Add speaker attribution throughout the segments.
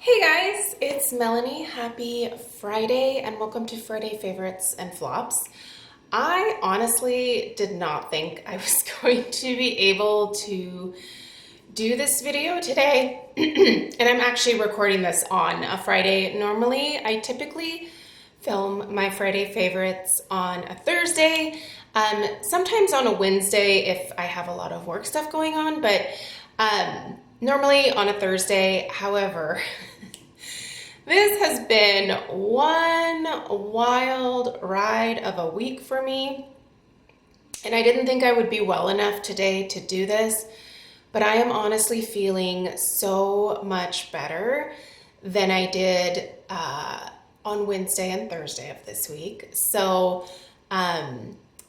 Speaker 1: Hey guys, it's Melanie. Happy Friday and welcome to Friday Favorites and Flops. I honestly did not think I was going to be able to do this video today. And I'm actually recording this on a Friday. Normally, I typically film my Friday favorites on a Thursday, sometimes on a Wednesday if I have a lot of work stuff going on, but normally on a Thursday. However, this has been one wild ride of a week for me, and I didn't think I would be well enough today to do this, but I am honestly feeling so much better than I did on Wednesday and Thursday of this week. So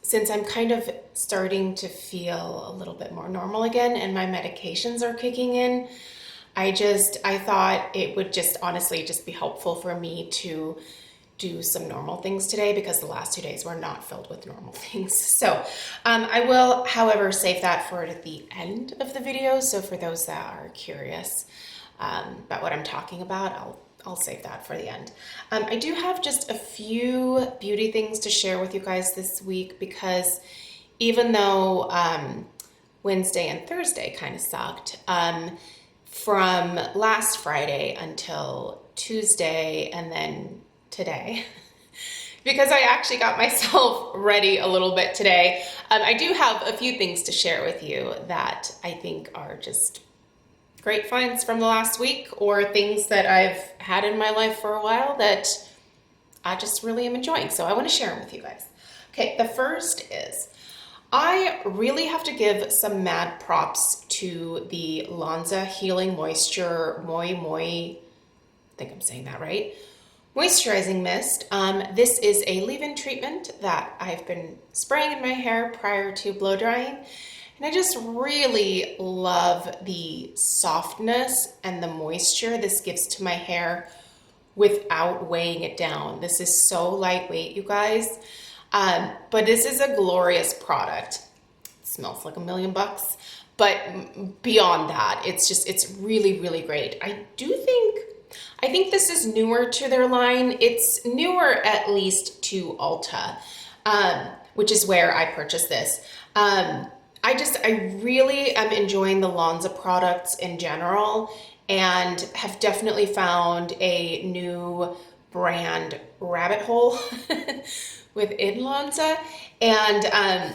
Speaker 1: since I'm kind of starting to feel a little bit more normal again and my medications are kicking in, I thought it would just honestly just be helpful for me to do some normal things today because the last 2 days were not filled with normal things. So I will, however, save that for the end of the video. So for those that are curious about what I'm talking about, I'll save that for the end. I do have just a few beauty things to share with you guys this week because even though Wednesday and Thursday kind of sucked, from last Friday until Tuesday and then today, because I actually got myself ready a little bit today, I do have a few things to share with you that I think are just great finds from the last week or things that I've had in my life for a while that I just really am enjoying. So I want to share them with you guys. Okay, the first is I really have to give some mad props to the Lonza Healing Moisture I think I'm saying that right, moisturizing mist. This is a leave-in treatment that I've been spraying in my hair prior to blow drying. And I just really love the softness and the moisture this gives to my hair without weighing it down. This is so lightweight, you guys. But this is a glorious product. It smells like $1,000,000, but beyond that, it's really, really great. I think this is newer to their line. It's newer at least to Ulta, which is where I purchased this. I really am enjoying the Lonza products in general and have definitely found a new brand rabbit hole within Lonza. And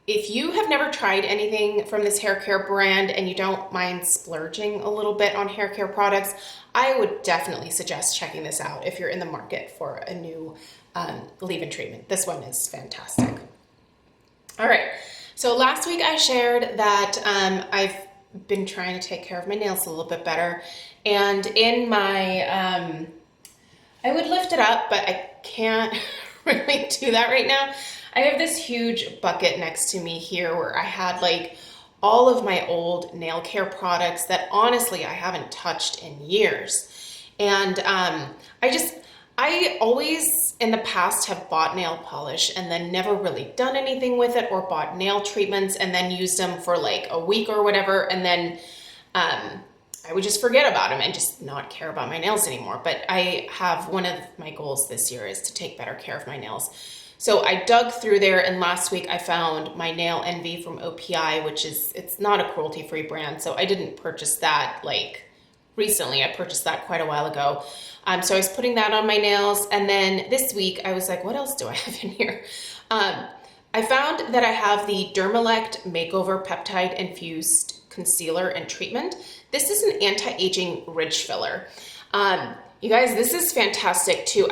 Speaker 1: if you have never tried anything from this hair care brand and you don't mind splurging a little bit on hair care products, I would definitely suggest checking this out if you're in the market for a new leave-in treatment. This one is fantastic. All right, so last week I shared that I've been trying to take care of my nails a little bit better. And in my, I would lift it up, but I can't really do that right now. I have this huge bucket next to me here where I had like all of my old nail care products that honestly I haven't touched in years. And I always in the past have bought nail polish and then never really done anything with it, or bought nail treatments and then used them for like a week or whatever. And then I would just forget about them and just not care about my nails anymore. But I have one of my goals this year is to take better care of my nails. So I dug through there, and last week I found my Nail Envy from OPI, which it's not a cruelty-free brand. So I didn't purchase that like recently. I purchased that quite a while ago. So I was putting that on my nails. And then this week I was like, what else do I have in here? I found that I have the Dermalogica Makeover Peptide Infused Concealer and Treatment. This is an anti-aging ridge filler. You guys, this is fantastic too.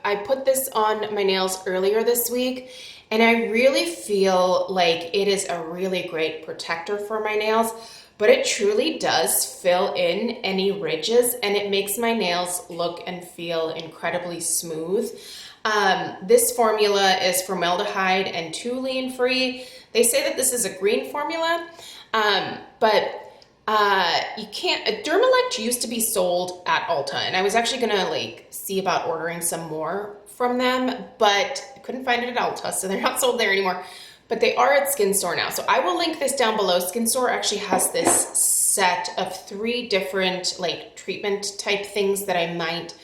Speaker 1: I put this on my nails earlier this week, and I really feel like it is a really great protector for my nails, but it truly does fill in any ridges, and it makes my nails look and feel incredibly smooth. This formula is formaldehyde and toluene free. They say that this is a green formula, but you can't. Dermalogica used to be sold at Ulta, and I was actually gonna like see about ordering some more from them, but I couldn't find it at Ulta, so they're not sold there anymore. But they are at Skin Store now, so I will link this down below. Skin Store actually has this set of 3 different like treatment type things that I might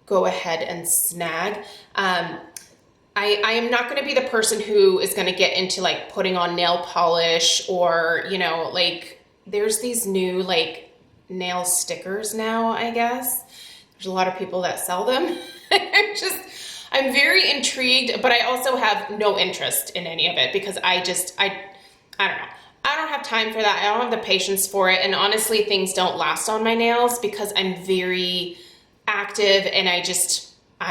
Speaker 1: go ahead and snag. I am not going to be the person who is going to get into like putting on nail polish or, you know, like there's these new like nail stickers now, I guess. There's a lot of people that sell them. I'm very intrigued, but I also have no interest in any of it because I don't know. I don't have time for that. I don't have the patience for it. And honestly, things don't last on my nails because I'm very active and I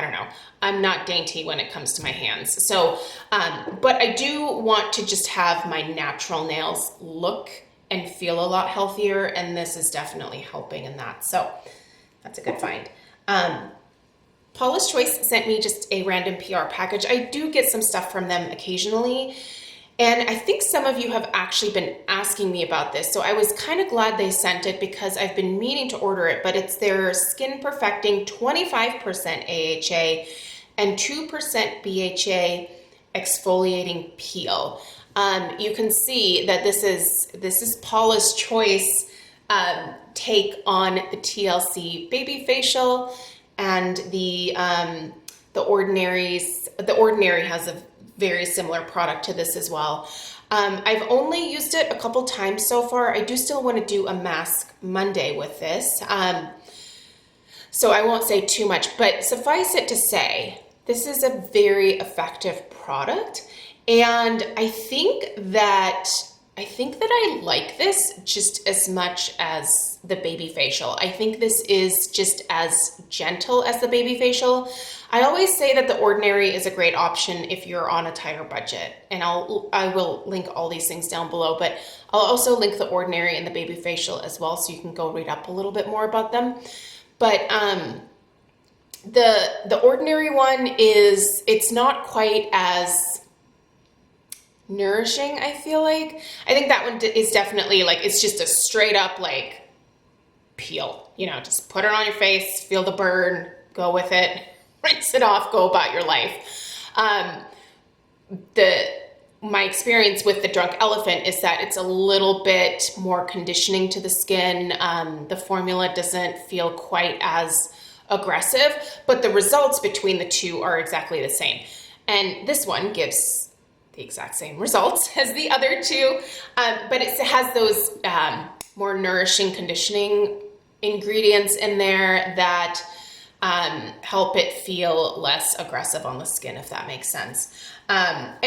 Speaker 1: don't know. I'm not dainty when it comes to my hands. So, but I do want to just have my natural nails look and feel a lot healthier. And this is definitely helping in that. So that's a good find. Paulas Choice sent me just a random PR package. I do get some stuff from them occasionally. And I think some of you have actually been asking me about this. So I was kind of glad they sent it because I've been meaning to order it, but it's their Skin Perfecting 25% AHA and 2% BHA exfoliating peel. You can see that this is Paula's Choice take on the TLC Baby Facial, and the Ordinary has a very similar product to this as well. I've only used it a couple times so far. I do still want to do a mask Monday with this. So I won't say too much, but suffice it to say, this is a very effective product. And I think that I like this just as much as the baby facial. I think this is just as gentle as the baby facial. I always say that the Ordinary is a great option if you're on a tighter budget. And I will link all these things down below, but I'll also link the Ordinary and the baby facial as well, so you can go read up a little bit more about them. But the Ordinary one it's not quite as nourishing, I feel like. I think that one is definitely like, it's just a straight up like peel, you know, just put it on your face, feel the burn, go with it, rinse it off, go about your life. My experience with the Drunk Elephant is that it's a little bit more conditioning to the skin. The formula doesn't feel quite as aggressive, but the results between the two are exactly the same. And this one gives the exact same results as the other two, but it has those more nourishing conditioning ingredients in there that help it feel less aggressive on the skin, if that makes sense. And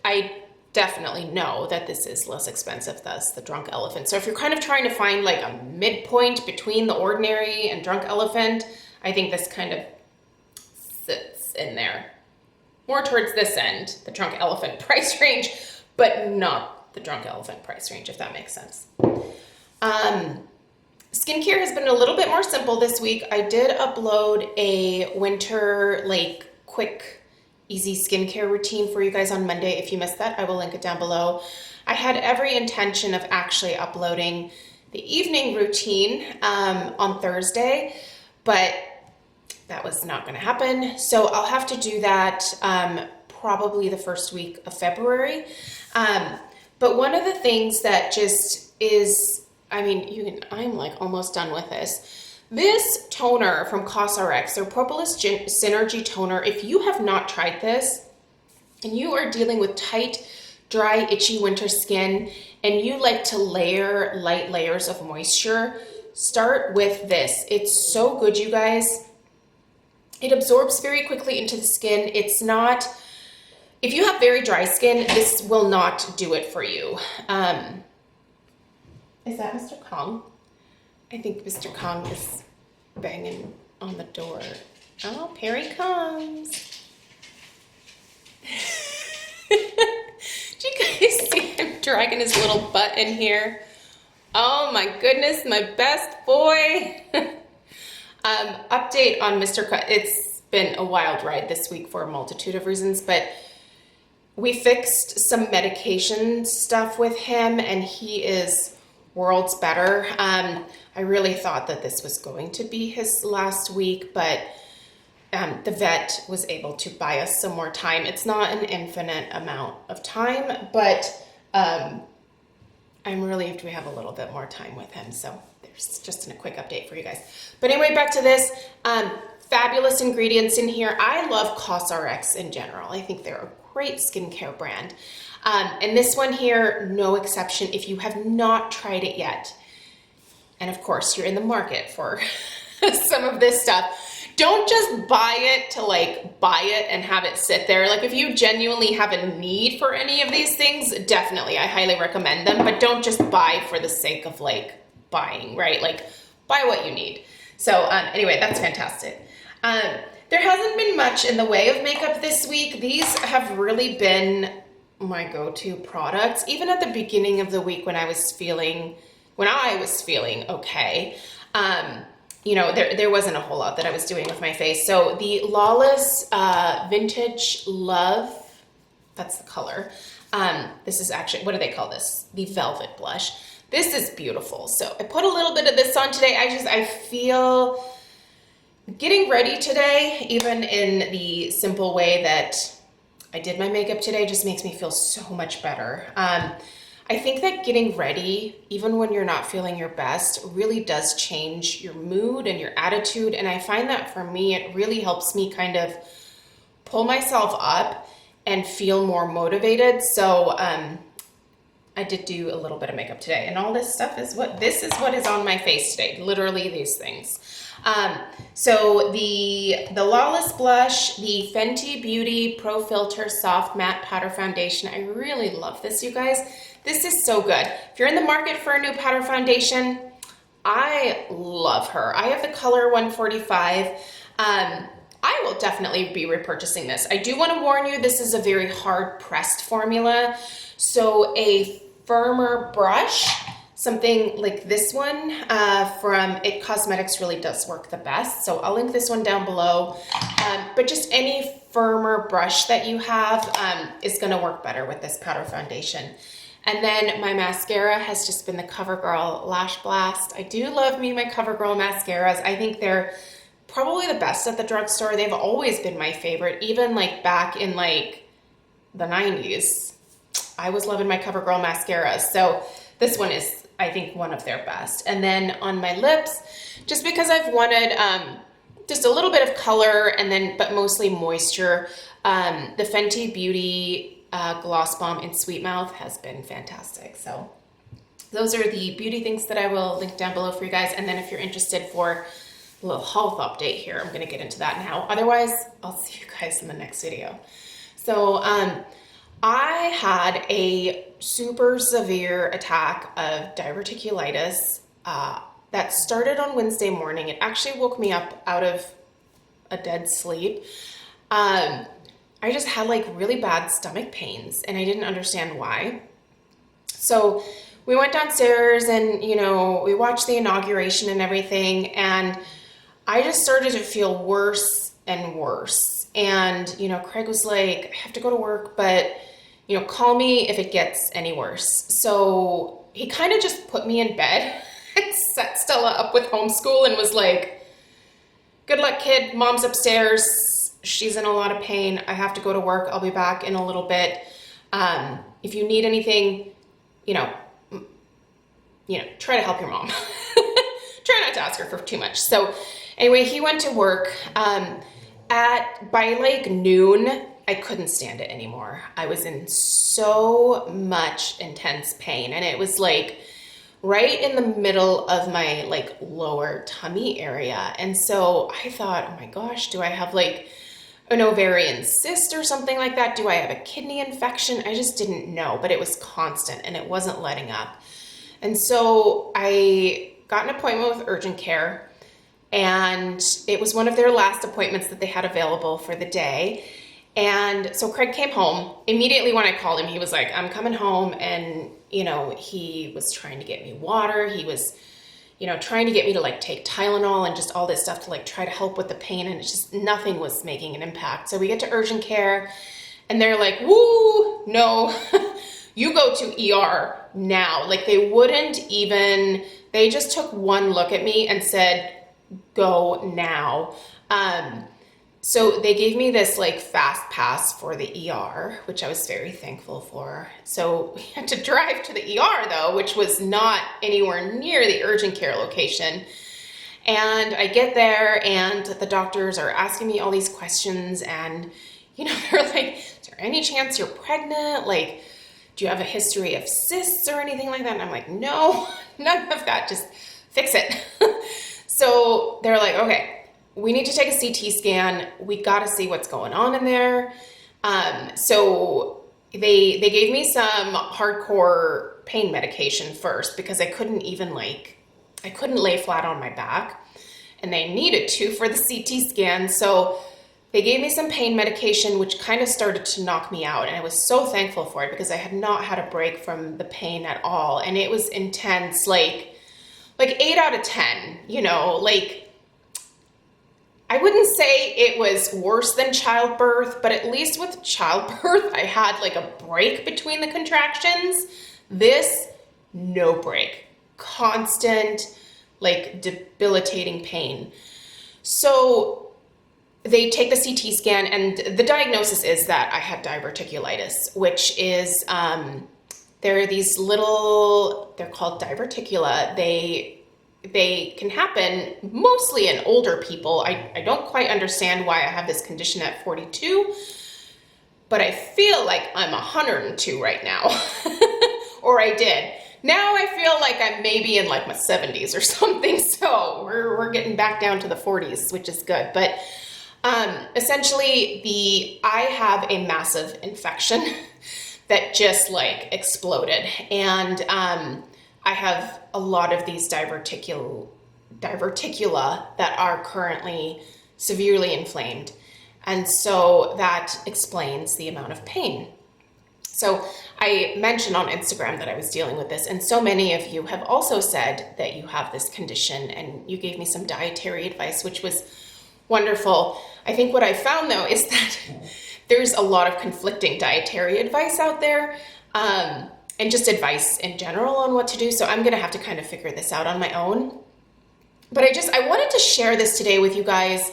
Speaker 1: I definitely know that this is less expensive than the Drunk Elephant. So if you're kind of trying to find like a midpoint between the Ordinary and Drunk Elephant, I think this kind of sits in there. More towards this end, the Drunk Elephant price range, but not the Drunk Elephant price range, if that makes sense. Skincare has been a little bit more simple this week. I did upload a winter, like, quick, easy skincare routine for you guys on Monday. If you missed that, I will link it down below. I had every intention of actually uploading the evening routine on Thursday, but that was not going to happen. So I'll have to do that probably the first week of February. But one of the things that just is, I mean, I'm like almost done with this. This toner from CosRx, their Propolis Synergy Toner, if you have not tried this and you are dealing with tight, dry, itchy winter skin and you like to layer light layers of moisture, start with this. It's so good, you guys. It absorbs very quickly into the skin. It's not, if you have very dry skin, this will not do it for you. Is that Mr. Kong? I think Mr. Kong is banging on the door. Oh, here he comes. Do you guys see him dragging his little butt in here? Oh my goodness, my best boy. Update on Mr. It's been a wild ride this week for a multitude of reasons, but we fixed some medication stuff with him and he is worlds better. I really thought that this was going to be his last week, but the vet was able to buy us some more time. It's not an infinite amount of time, but I'm relieved we have a little bit more time with him. So there's just a quick update for you guys. But anyway, back to this. Fabulous ingredients in here. I love CosRx in general. I think they're a great skincare brand. And this one here, no exception. If you have not tried it yet, and of course you're in the market for some of this stuff, don't just buy it to like buy it and have it sit there. Like if you genuinely have a need for any of these things, definitely, I highly recommend them, but don't just buy for the sake of like buying, right? Like buy what you need. So anyway, that's fantastic. There hasn't been much in the way of makeup this week. These have really been my go-to products. Even at the beginning of the week when I was feeling okay, you know, there wasn't a whole lot that I was doing with my face. So the Lawless Vintage Love, that's the color. This is actually, what do they call this? The Velvet Blush. This is beautiful. So I put a little bit of this on today. I feel getting ready today, even in the simple way that I did my makeup today, just makes me feel so much better. I think that getting ready, even when you're not feeling your best, really does change your mood and your attitude. And I find that for me, it really helps me kind of pull myself up and feel more motivated. So I did do a little bit of makeup today, and all this stuff is what is on my face today. Literally these things. So the Lawless Blush, the Fenty Beauty Pro Filter Soft Matte Powder Foundation. I really love this, you guys. This is so good. If you're in the market for a new powder foundation, I love her. I have the color 145. I will definitely be repurchasing this. I do want to warn you, this is a very hard pressed formula. So a firmer brush, something like this one from It Cosmetics really does work the best. So I'll link this one down below. But just any firmer brush that you have is gonna work better with this powder foundation. And then my mascara has just been the CoverGirl Lash Blast. I do love me my CoverGirl mascaras. I think they're probably the best at the drugstore. They've always been my favorite, even like back in like the 90s. I was loving my CoverGirl mascaras. So this one is, I think, one of their best. And then on my lips, just because I've wanted just a little bit of color and then, but mostly moisture, the Fenty Beauty Gloss Bomb in Sweet Mouth has been fantastic. So those are the beauty things that I will link down below for you guys. And then if you're interested for a little health update here, I'm gonna get into that now. Otherwise, I'll see you guys in the next video. So I had a super severe attack of diverticulitis that started on Wednesday morning. It actually woke me up out of a dead sleep. I just had like really bad stomach pains and I didn't understand why. So we went downstairs and, you know, we watched the inauguration and everything, and I just started to feel worse and worse. And, you know, Craig was like, I have to go to work, but, you know, call me if it gets any worse. So he kind of just put me in bed and set Stella up with homeschool and was like, good luck, kid. Mom's upstairs. She's in a lot of pain. I have to go to work. I'll be back in a little bit. If you need anything, you know, try to help your mom. Try not to ask her for too much. So anyway, he went to work. By like noon, I couldn't stand it anymore. I was in so much intense pain, and it was like right in the middle of my like lower tummy area. And so I thought, oh my gosh, do I have like an ovarian cyst or something like that? Do I have a kidney infection? I just didn't know, but it was constant and it wasn't letting up. And so I got an appointment with urgent care, and it was one of their last appointments that they had available for the day. And so Craig came home. Immediately when I called him, he was like, I'm coming home. And, you know, he was trying to get me water. He was, you know, trying to get me to like take Tylenol and just all this stuff to like try to help with the pain. And it's just nothing was making an impact. So we get to urgent care and they're like, woo, no, you go to ER now. Like they wouldn't even, they just took one look at me and said, go now. So they gave me this like fast pass for the ER, which I was very thankful for. So we had to drive to the ER though, which was not anywhere near the urgent care location. And I get there and the doctors are asking me all these questions and, they're like, is there any chance you're pregnant? Like, do you have a history of cysts or anything like that? And I'm like, no, none of that, just fix it. So they're like, okay, we need to take a CT scan. We got to see what's going on in there. So they gave me some hardcore pain medication first because I couldn't lay flat on my back, and they needed to for the CT scan. So they gave me some pain medication, which kind of started to knock me out. And I was so thankful for it because I had not had a break from the pain at all. And it was intense, like 8 out of 10, like, I wouldn't say it was worse than childbirth, but at least with childbirth, I had like a break between the contractions. This, no break. Constant, like debilitating pain. So they take the CT scan and the diagnosis is that I had diverticulitis, which is, there are these they're called diverticula. They can happen mostly in older people. I don't quite understand why I have this condition at 42, but I feel like I'm 102 right now, or I did. Now I feel like I'm maybe in like my 70s or something, so we're getting back down to the 40s, which is good. But essentially, I have a massive infection that just like exploded, and I have a lot of these diverticula that are currently severely inflamed. And so that explains the amount of pain. So I mentioned on Instagram that I was dealing with this, and so many of you have also said that you have this condition, and you gave me some dietary advice, which was wonderful. I think what I found though is that there's a lot of conflicting dietary advice out there. And just advice in general on what to do. So I'm gonna have to kind of figure this out on my own. But I wanted to share this today with you guys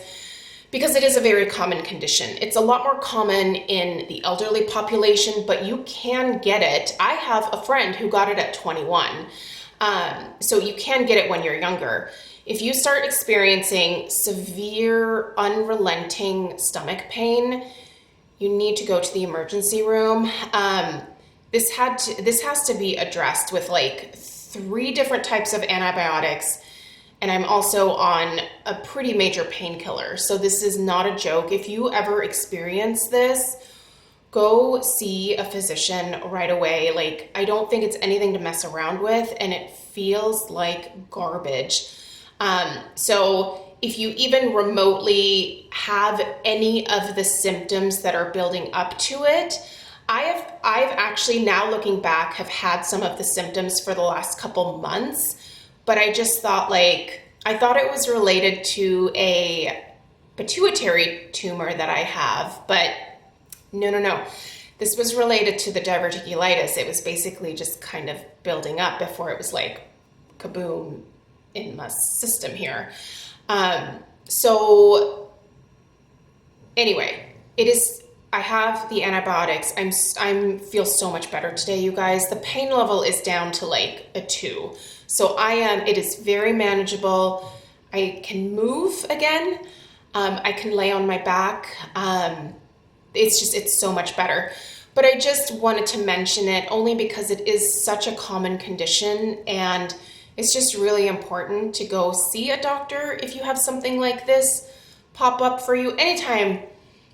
Speaker 1: because it is a very common condition. It's a lot more common in the elderly population, but you can get it. I have a friend who got it at 21. So you can get it when you're younger. If you start experiencing severe, unrelenting stomach pain, you need to go to the emergency room. This has to be addressed with like 3 different types of antibiotics, and I'm also on a pretty major painkiller. So this is not a joke. If you ever experience this, go see a physician right away. Like, I don't think it's anything to mess around with, and it feels like garbage. So if you even remotely have any of the symptoms that are building up to it, I've actually, now looking back, have had some of the symptoms for the last couple months, but I just thought I thought it was related to a pituitary tumor that I have, but no. This was related to the diverticulitis. It was basically just kind of building up before it was like kaboom in my system here. So anyway, I have the antibiotics. I feel so much better today, you guys. The pain level is down to like a 2. So it is very manageable. I can move again. I can lay on my back. It's so much better. But I just wanted to mention it only because it is such a common condition, and it's just really important to go see a doctor if you have something like this pop up for you anytime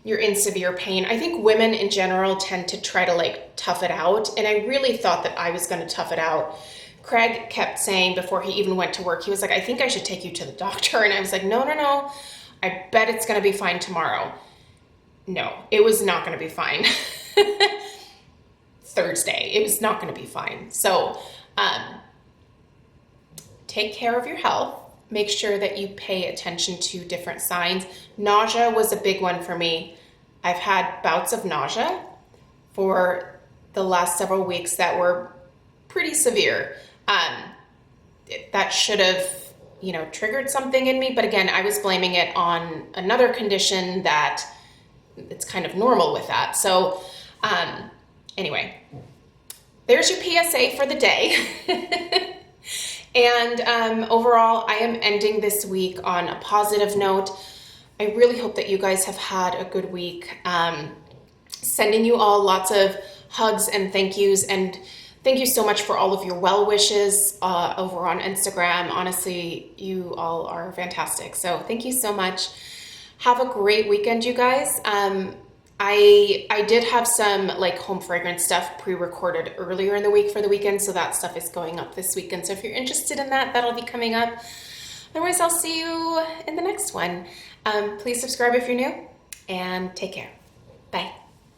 Speaker 1: you're in severe pain. I think women in general tend to try to like tough it out, and I really thought that I was going to tough it out. Craig kept saying before he even went to work, he was like, I think I should take you to the doctor. And I was like, no. I bet it's going to be fine tomorrow. No, it was not going to be fine. Thursday, it was not going to be fine. So take care of your health. Make sure that you pay attention to different signs. Nausea was a big one for me. I've had bouts of nausea for the last several weeks that were pretty severe. That should have triggered something in me. But again, I was blaming it on another condition that it's kind of normal with that. So anyway, there's your PSA for the day. And overall, I am ending this week on a positive note. I really hope that you guys have had a good week. Sending you all lots of hugs and thank yous, and thank you so much for all of your well wishes over on Instagram. Honestly, you all are fantastic. So thank you so much. Have a great weekend, you guys. I did have some like home fragrance stuff pre-recorded earlier in the week for the weekend, so that stuff is going up this weekend. So if you're interested in that, that'll be coming up. Otherwise, I'll see you in the next one. Please subscribe if you're new, and take care. Bye.